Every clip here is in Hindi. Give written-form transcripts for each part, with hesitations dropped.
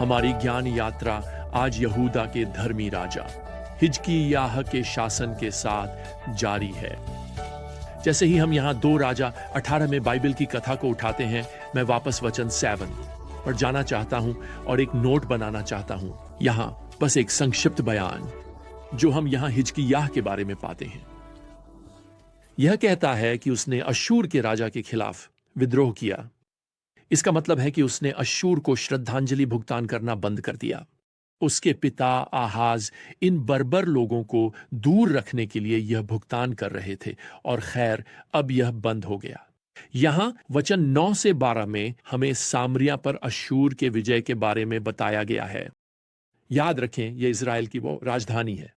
हमारी ज्ञान यात्रा आज यहूदा के धर्मी राजा हिजकिय्याह के शासन के साथ जारी है। जैसे ही हम यहाँ 2 राजा 18 में बाइबल की कथा को उठाते हैं, मैं वापस वचन 7 पर जाना चाहता हूं और एक नोट बनाना चाहता हूं। यहाँ बस एक संक्षिप्त बयान जो हम यहाँ हिजकिय्याह के बारे में पाते हैं। यह कहता है कि उसने अश्शूर के राजा के खिलाफ विद्रोह किया। इसका मतलब है कि उसने अश्शूर को श्रद्धांजलि भुगतान करना बंद कर दिया। उसके पिता आहाज इन बर्बर लोगों को दूर रखने के लिए यह भुगतान कर रहे थे, और खैर अब यह बंद हो गया। यहां वचन 9 से 12 में हमें सामरिया पर अश्शूर के विजय के बारे में बताया गया है। याद रखें, यह इज़राइल की वो राजधानी है,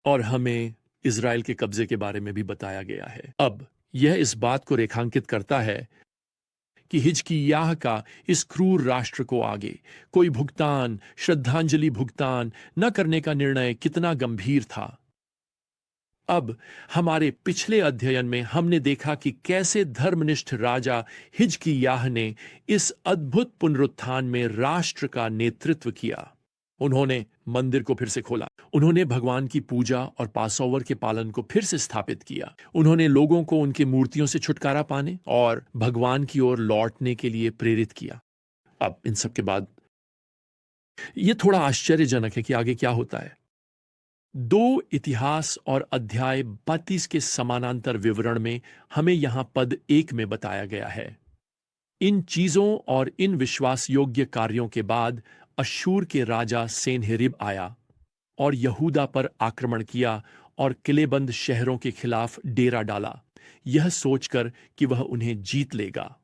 और हमें इज़राइल के कब्जे के बारे में भी बताया गया है। अब यह इस बात को रेखांकित करता है कि हिजकिय्याह का इस क्रूर राष्ट्र को आगे कोई भुगतान, श्रद्धांजलि भुगतान न करने का निर्णय कितना गंभीर था। अब हमारे पिछले अध्ययन में हमने देखा कि कैसे धर्मनिष्ठ राजा हिजकिय्याह ने इस अद्भुत पुनरुत्थान में राष्ट्र का नेतृत्व किया। उन्होंने मंदिर को फिर से खोला, उन्होंने भगवान की पूजा और पासओवर के पालन को फिर से स्थापित किया, उन्होंने लोगों को उनकी मूर्तियों से छुटकारा पाने और भगवान की ओर लौटने के लिए प्रेरित किया। अब इन सब के बाद यह थोड़ा आश्चर्यजनक है कि आगे क्या होता है। 2 इतिहास और अध्याय 32 के समानांतर विवरण में हमें यहां पद 1 में बताया गया है। इन चीजों और इन विश्वास योग्य कार्यों के बाद अश्शूर के राजा सेनहेरिब आया और यहूदा पर आक्रमण किया और किलेबंद शहरों के खिलाफ डेरा डाला, यह सोचकर कि वह उन्हें जीत लेगा।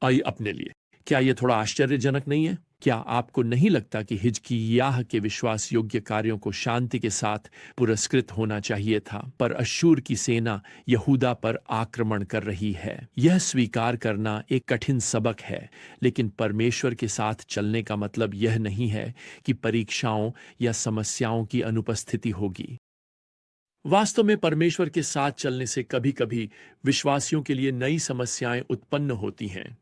आइए अपने लिए, क्या यह थोड़ा आश्चर्यजनक नहीं है? क्या आपको नहीं लगता कि हिजकिय्याह के विश्वास योग्य कार्यों को शांति के साथ पुरस्कृत होना चाहिए था? पर अश्शूर की सेना यहूदा पर आक्रमण कर रही है। यह स्वीकार करना एक कठिन सबक है, लेकिन परमेश्वर के साथ चलने का मतलब यह नहीं है कि परीक्षाओं या समस्याओं की अनुपस्थिति होगी। वास्तव में परमेश्वर के साथ चलने से कभी-कभी विश्वासियों के लिए नई समस्याएं उत्पन्न होती हैं।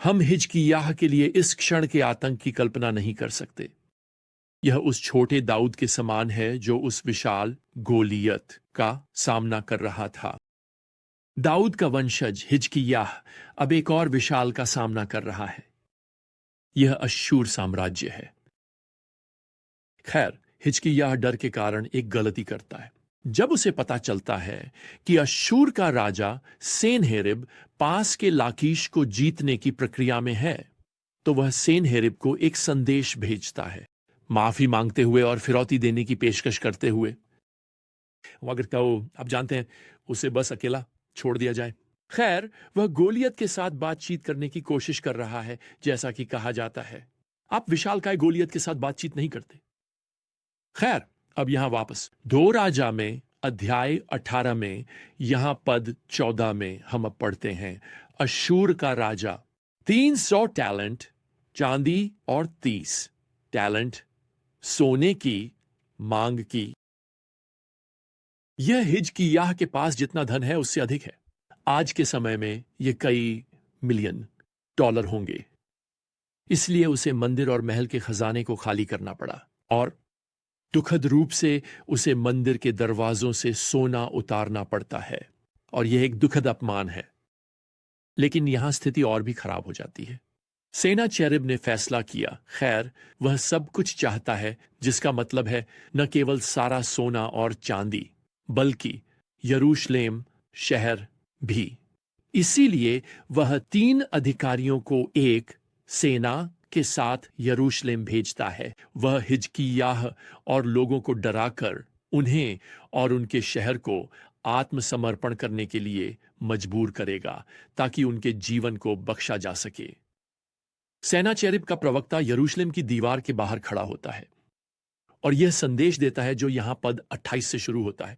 हम हिजकिय्याह के लिए इस क्षण के आतंक की कल्पना नहीं कर सकते। यह उस छोटे दाऊद के समान है जो उस विशाल गोलियत का सामना कर रहा था। दाऊद का वंशज हिजकिय्याह अब एक और विशाल का सामना कर रहा है। यह अश्शूर साम्राज्य है। खैर, हिजकिय्याह डर के कारण एक गलती करता है। जब उसे पता चलता है कि अश्शूर का राजा सेनहेरिब पास के लाकीश को जीतने की प्रक्रिया में है, तो वह सेनहेरिब को एक संदेश भेजता है, माफी मांगते हुए और फिरौती देने की पेशकश करते हुए। अगर कहो, आप जानते हैं, उसे बस अकेला छोड़ दिया जाए। खैर, वह गोलियत के साथ बातचीत करने की कोशिश कर रहा है, जैसा कि कहा जाता है। आप विशालकाय गोलियत के साथ बातचीत नहीं करते। खैर, अब यहां वापस 2 राजा में अध्याय 18 में यहां पद 14 में हम अब पढ़ते हैं, अश्शूर का राजा 300 टैलेंट चांदी और 30 टैलेंट सोने की मांग की। यह हिजकिय्याह के पास जितना धन है उससे अधिक है। आज के समय में यह कई मिलियन डॉलर होंगे। इसलिए उसे मंदिर और महल के खजाने को खाली करना पड़ा, और दुखद रूप से उसे मंदिर के दरवाजों से सोना उतारना पड़ता है, और यह एक दुखद अपमान है। लेकिन यहां स्थिति और भी खराब हो जाती है। सेनाचेरिब ने फैसला किया, खैर, वह सब कुछ चाहता है, जिसका मतलब है न केवल सारा सोना और चांदी, बल्कि यरूशलेम शहर भी। इसीलिए वह 3 अधिकारियों को एक सेना के साथ यरूशलेम भेजता है। वह हिजकिय्याह और लोगों को डराकर उन्हें और उनके शहर को आत्मसमर्पण करने के लिए मजबूर करेगा, ताकि उनके जीवन को बख्शा जा सके। सेनाचेरिब का प्रवक्ता यरूशलेम की दीवार के बाहर खड़ा होता है और यह संदेश देता है जो यहां पद 28 से शुरू होता है।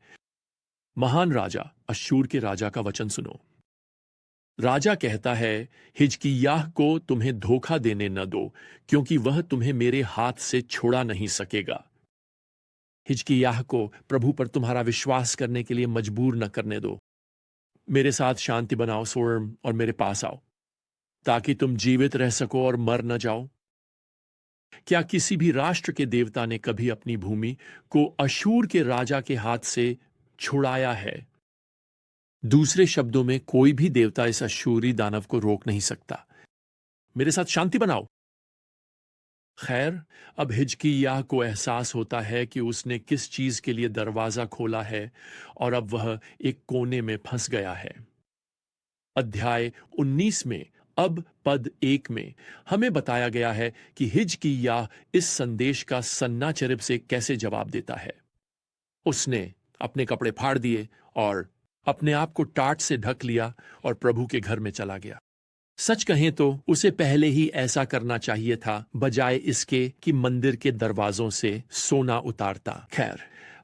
महान राजा अश्शूर के राजा का वचन सुनो। राजा कहता है, हिजकिय्याह को तुम्हें धोखा देने न दो, क्योंकि वह तुम्हें मेरे हाथ से छोड़ा नहीं सकेगा। हिजकिय्याह को प्रभु पर तुम्हारा विश्वास करने के लिए मजबूर न करने दो। मेरे साथ शांति बनाओ स्वयं और मेरे पास आओ, ताकि तुम जीवित रह सको और मर न जाओ। क्या किसी भी राष्ट्र के देवता ने कभी अपनी भूमि को अशूर के राजा के हाथ से छुड़ाया है? दूसरे शब्दों में, कोई भी देवता इस अशूरी दानव को रोक नहीं सकता। मेरे साथ शांति बनाओ। खैर, अब हिजकिय्याह को एहसास होता है कि उसने किस चीज के लिए दरवाजा खोला है और अब वह एक कोने में फंस गया है। अध्याय 19 में अब पद 1 में हमें बताया गया है कि हिजकिय्याह इस संदेश का सन्नाचरिब से कैसे जवाब देता है। उसने अपने कपड़े फाड़ दिए और अपने आप को टाट से ढक लिया और प्रभु के घर में चला गया। सच कहें तो उसे पहले ही ऐसा करना चाहिए था, बजाय इसके कि मंदिर के दरवाजों से सोना उतारता। खैर,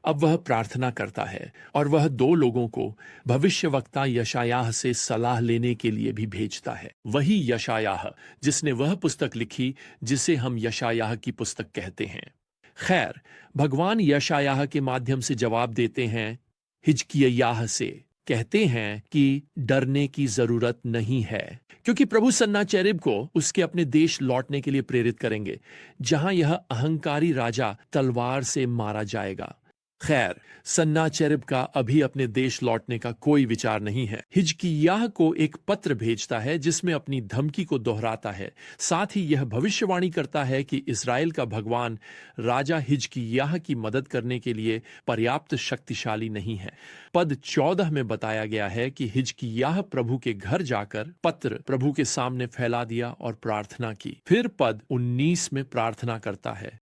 अब वह प्रार्थना करता है और वह 2 लोगों को भविष्यवक्ता यशायाह से सलाह लेने के लिए भी भेजता है। वही यशायाह जिसने वह पुस्तक लिखी जिसे हम यशायाह की पुस्तक कहते हैं। खैर, भगवान यशायाह के माध्यम से जवाब देते हैं हिजकिय्याह से। कहते हैं कि डरने की जरूरत नहीं है, क्योंकि प्रभु सन्नाचेरिब को उसके अपने देश लौटने के लिए प्रेरित करेंगे, जहां यह अहंकारी राजा तलवार से मारा जाएगा। खैर, सन्नाचेरिब का अभी अपने देश लौटने का कोई विचार नहीं है। हिजकिय्याह को एक पत्र भेजता है जिसमें अपनी धमकी को दोहराता है। साथ ही यह भविष्यवाणी करता है कि इस्राएल का भगवान राजा हिजकिय्याह की मदद करने के लिए पर्याप्त शक्तिशाली नहीं है। पद 14 में बताया गया है कि हिजकिय्याह प्रभु के घर जाकर पत्र प्रभु के सामने फैला दिया और प्रार्थना की। फिर पद 19 में प्रार्थना करता है,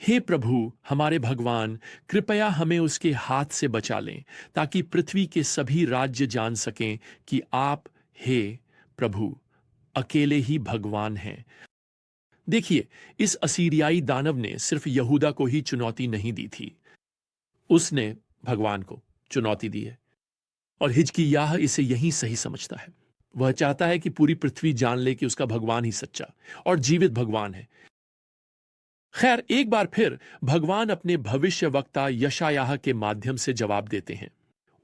हे प्रभु हमारे भगवान, कृपया हमें उसके हाथ से बचा लें, ताकि पृथ्वी के सभी राज्य जान सकें कि आप, हे प्रभु, अकेले ही भगवान हैं। देखिए, इस असीरियाई दानव ने सिर्फ यहूदा को ही चुनौती नहीं दी थी, उसने भगवान को चुनौती दी है। और हिजकिय्याह इसे यही सही समझता है। वह चाहता है कि पूरी पृथ्वी जान ले कि उसका भगवान ही सच्चा और जीवित भगवान है। खैर, एक बार फिर भगवान अपने भविष्यवक्ता यशायाह के माध्यम से जवाब देते हैं।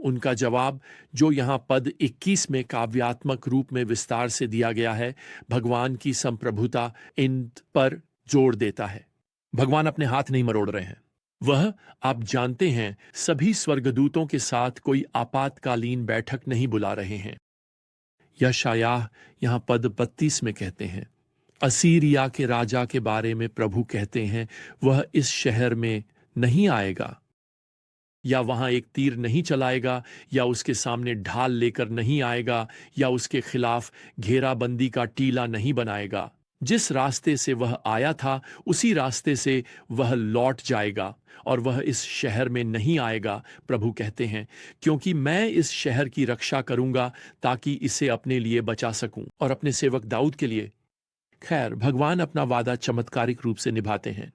उनका जवाब, जो यहां पद 21 में काव्यात्मक रूप में विस्तार से दिया गया है, भगवान की संप्रभुता इन पर जोर देता है। भगवान अपने हाथ नहीं मरोड़ रहे हैं। वह, आप जानते हैं, सभी स्वर्गदूतों के साथ कोई आपातकालीन बैठक नहीं बुला रहे हैं। यशायाह यहां पद 32 में कहते हैं, असीरिया के राजा के बारे में प्रभु कहते हैं, वह इस शहर में नहीं आएगा, या वहां एक तीर नहीं चलाएगा, या उसके सामने ढाल लेकर नहीं आएगा, या उसके खिलाफ घेराबंदी का टीला नहीं बनाएगा। जिस रास्ते से वह आया था उसी रास्ते से वह लौट जाएगा, और वह इस शहर में नहीं आएगा, प्रभु कहते हैं, क्योंकि मैं इस शहर की रक्षा करूंगा ताकि इसे अपने लिए बचा सकूं और अपने सेवक दाऊद के लिए। खैर, भगवान अपना वादा चमत्कारिक रूप से निभाते हैं।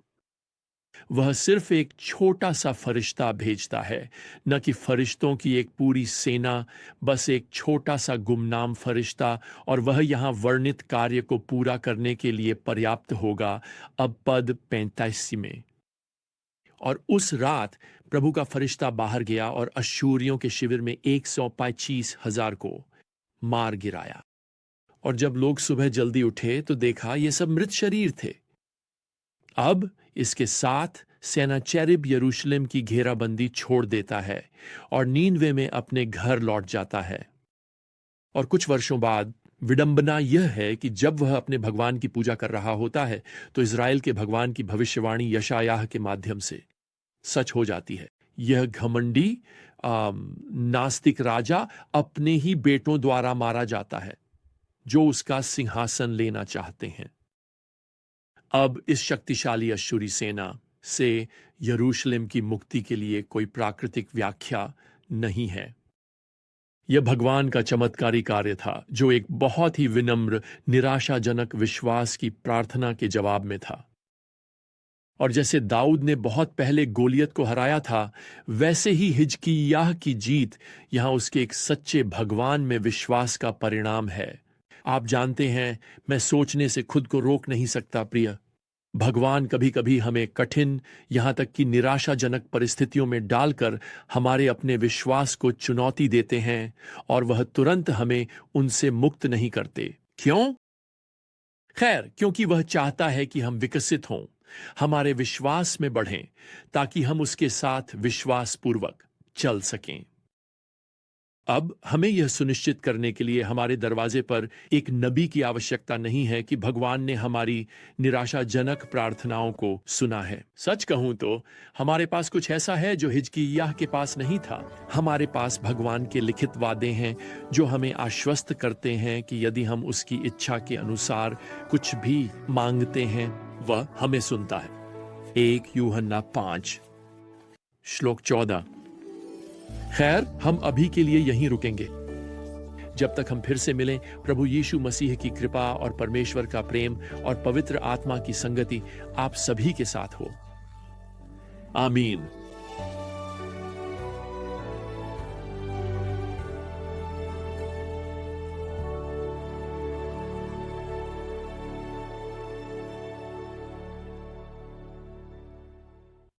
वह सिर्फ एक छोटा सा फरिश्ता भेजता है, न कि फरिश्तों की एक पूरी सेना, बस एक छोटा सा गुमनाम फरिश्ता, और वह यहां वर्णित कार्य को पूरा करने के लिए पर्याप्त होगा। अब पद 35 में, और उस रात प्रभु का फरिश्ता बाहर गया और अश्शूरियों के शिविर में 125,000 को मार गिराया। और जब लोग सुबह जल्दी उठे तो देखा ये सब मृत शरीर थे। अब इसके साथ सेनाचेरिब यरूशलेम की घेराबंदी छोड़ देता है और नीनवे में अपने घर लौट जाता है। और कुछ वर्षों बाद विडंबना यह है कि जब वह अपने भगवान की पूजा कर रहा होता है तो इज़राइल के भगवान की भविष्यवाणी यशायाह के माध्यम से सच हो जाती है। यह घमंडी नास्तिक राजा अपने ही बेटों द्वारा मारा जाता है जो उसका सिंहासन लेना चाहते हैं। अब इस शक्तिशाली अश्शूरी सेना से यरूशलेम की मुक्ति के लिए कोई प्राकृतिक व्याख्या नहीं है। यह भगवान का चमत्कारी कार्य था, जो एक बहुत ही विनम्र, निराशाजनक विश्वास की प्रार्थना के जवाब में था। और जैसे दाऊद ने बहुत पहले गोलियत को हराया था, वैसे ही हिजकिय्याह की जीत यहां उसके एक सच्चे भगवान में विश्वास का परिणाम है। आप जानते हैं, मैं सोचने से खुद को रोक नहीं सकता प्रिय। भगवान कभी कभी हमें कठिन, यहां तक कि निराशाजनक परिस्थितियों में डालकर हमारे अपने विश्वास को चुनौती देते हैं, और वह तुरंत हमें उनसे मुक्त नहीं करते। क्यों? खैर, क्योंकि वह चाहता है कि हम विकसित हों, हमारे विश्वास में बढ़ें, ताकि हम उसके साथ विश्वासपूर्वक चल सकें। अब हमें यह सुनिश्चित करने के लिए हमारे दरवाजे पर एक नबी की आवश्यकता नहीं है कि भगवान ने हमारी निराशाजनक प्रार्थनाओं को सुना है। सच कहूं तो हमारे पास कुछ ऐसा है जो हिजकिय्याह के पास नहीं था। हमारे पास भगवान के लिखित वादे हैं जो हमें आश्वस्त करते हैं कि यदि हम उसकी इच्छा के अनुसार कुछ भी मांगते हैं, वह हमें सुनता है। 1 यूहन्ना 5 श्लोक 14। खैर, हम अभी के लिए यहीं रुकेंगे। जब तक हम फिर से मिलें, प्रभु यीशु मसीह की कृपा और परमेश्वर का प्रेम और पवित्र आत्मा की संगति आप सभी के साथ हो। आमीन।